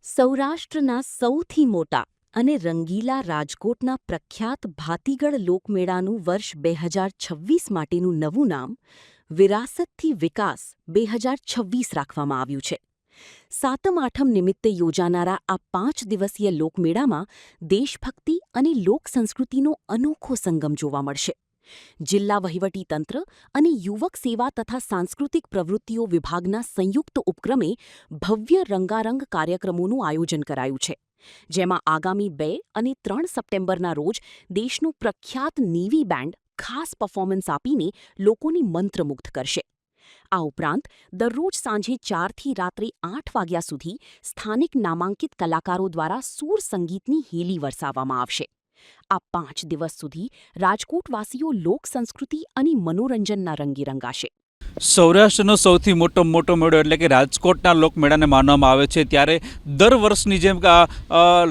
સૌરાષ્ટ્રના સૌથી મોટા અને રંગીલા રાજકોટના પ્રખ્યાત ભાતીગળ લોકમેળાનું વર્ષ 2026 માટેનું નવું નામ વિરાસતથી વિકાસ 2026 રાખવામાં આવ્યું છે. સાતમ-આઠમ નિમિત્તે યોજાનારા આ 5 દિવસીય લોકમેળામાં દેશભક્તિ અને લોકસંસ્કૃતિનો અનોખો સંગમ જોવા મળશે. જિલ્લા વહીવટીતંત્ર અને યુવક સેવા તથા સાંસ્કૃતિક પ્રવૃત્તિઓ વિભાગના સંયુક્ત ઉપક્રમે ભવ્ય રંગારંગ કાર્યક્રમોનું આયોજન કરાયું છે, જેમાં આગામી 2 અને 3 સપ્ટેમ્બરના રોજ દેશનું પ્રખ્યાત નેવી બેન્ડ ખાસ પરફોર્મન્સ આપીને લોકોને મંત્રમુગ્ધ કરશે. આ ઉપરાંત દરરોજ સાંજે 4થી રાત્રે 8 વાગ્યા સુધી સ્થાનિક નામાંકિત કલાકારો દ્વારા સૂર સંગીતની હેલી વરસાવવામાં આવશે. આ 5 દિવસ સુધી રાજકોટવાસીઓ લોક સંસ્કૃતિ અને મનોરંજનના રંગે રંગાશે. સૌરાષ્ટ્રનો સૌથી મોટો મેળો એટલે કે રાજકોટના લોકમેળાને માનવામાં આવે છે. ત્યારે દર વર્ષની જેમ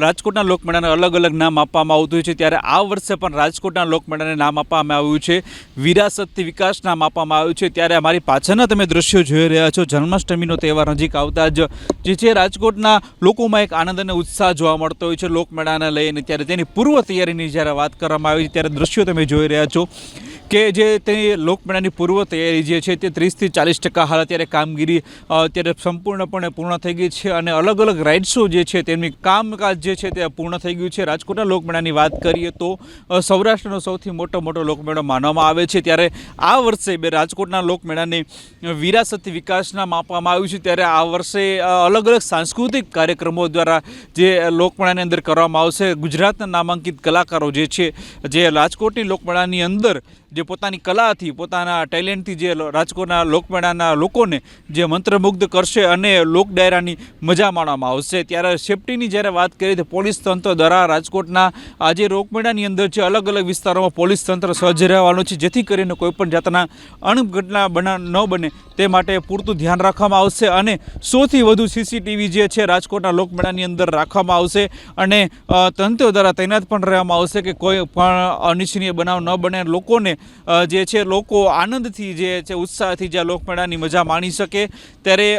રાજકોટના લોકમેળાને અલગ અલગ નામ આપવામાં આવતું હોય છે, ત્યારે આ વર્ષે પણ રાજકોટના લોકમેળાને નામ આપવામાં આવ્યું છે વિરાસતથી વિકાસ નામ આપવામાં આવ્યું છે. ત્યારે અમારી પાછળના તમે દ્રશ્યો જોઈ રહ્યા છો, જન્માષ્ટમીનો તહેવાર નજીક આવતા જ જે છે રાજકોટના લોકોમાં એક આનંદ અને ઉત્સાહ જોવા મળતો હોય છે લોકમેળાને લઈને. ત્યારે તેની પૂર્વ તૈયારીની જ્યારે વાત કરવામાં આવી ત્યારે દ્રશ્યો તમે જોઈ રહ્યા છો કે જે તે લોકમેળાની પૂર્વ તૈયારી જે છે તે 30થી 40% હાલ અત્યારે કામગીરી અત્યારે સંપૂર્ણપણે પૂર્ણ થઈ ગઈ છે અને અલગ અલગ રાઇડ્સો જે છે તેમની કામકાજ જે છે તે પૂર્ણ થઈ ગયું છે. રાજકોટના લોકમેળાની વાત કરીએ તો સૌરાષ્ટ્રનો સૌથી મોટો લોકમેળો માનવામાં આવે છે. ત્યારે આ વર્ષે રાજકોટના લોકમેળાને વિરાસતથી વિકાસ નામ આપવામાં આવ્યું છે. ત્યારે આ વર્ષે અલગ અલગ સાંસ્કૃતિક કાર્યક્રમો દ્વારા જે લોકમેળાની અંદર કરવામાં આવશે. ગુજરાતના નામાંકિત કલાકારો જે છે જે રાજકોટની લોકમેળાની અંદર જે પોતાની કલાથી પોતાના ટેલેન્ટથી જે રાજકોટના લોકમેળાના લોકોને જે મંત્રમુગ્ધ કરશે અને લોક ડાયરાની મજા માણવામાં આવશે. ત્યારે સેફટીની જ્યારે વાત કરીએ તો પોલીસ તંત્ર દ્વારા રાજકોટના આજે લોકમેળાની અંદર જે અલગ અલગ વિસ્તારોમાં પોલીસ તંત્ર સજ્જ રહેવાનું છે, જેથી કરીને કોઈપણ જાતના અણઘટના ન બને તે માટે પૂરતું ધ્યાન રાખવામાં આવશે અને 100થી વધુ સીસીટીવી જે છે રાજકોટના લોકમેળાની અંદર રાખવામાં આવશે અને તંત્ર દ્વારા તૈનાત પણ રહેવામાં આવશે કે કોઈ પણ અનિચ્છનીય બનાવ ન બને, લોકોને જે છે લોકો આનંદથી જે છે ઉત્સાહથી જે લોકમેળાની મજા માણી શકે. ત્યારે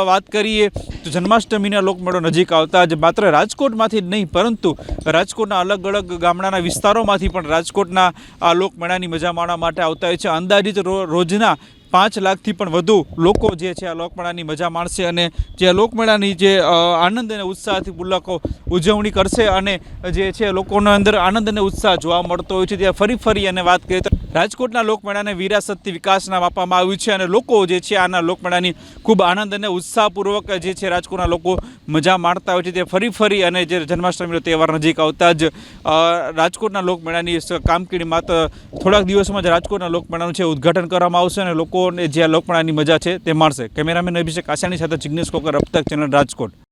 વાત કરીએ તો જન્માષ્ટમીના લોકમેળો નજીક આવતા જ માત્ર રાજકોટમાંથી જ નહીં પરંતુ રાજકોટના અલગ અલગ ગામડાના વિસ્તારોમાંથી પણ રાજકોટના આ લોકમેળાની મજા માણવા માટે આવતા હોય છે. અંદાજિત રોજના 5 લાખથી પણ વધુ લોકો જે છે આ લોકમેળાની મજા માણશે અને જે લોકમેળાની જે આનંદ અને ઉત્સાહથી લોકો ઉજવણી કરશે અને જે છે લોકોનો અંદર આનંદ અને ઉત્સાહ જોવા મળતો હોય છે. ત્યાં ફરી અને વાત કરીએ તો રાજકોટના લોકમેળાને વિરાસતથી વિકાસ નામ આપવામાં આવ્યું છે અને લોકો જે છે આના લોકમેળાની ખૂબ આનંદ અને ઉત્સાહપૂર્વક જે છે રાજકોટના લોકો મજા માણતા હોય છે. તે ફરી અને જે જન્માષ્ટમીનો તહેવાર નજીક આવતા જ રાજકોટના લોકમેળાની કામગીરી માત્ર થોડાક દિવસોમાં જ રાજકોટના લોકમેળાનું છે ઉદ્ઘાટન કરવામાં આવશે અને લોકોને જે લોકમેળાની મજા છે તે માણશે. કેમેરામેન અભિષેક આસાની સાથે જિગ્નેશ કોકર, અબ તક ચેનલ, રાજકોટ.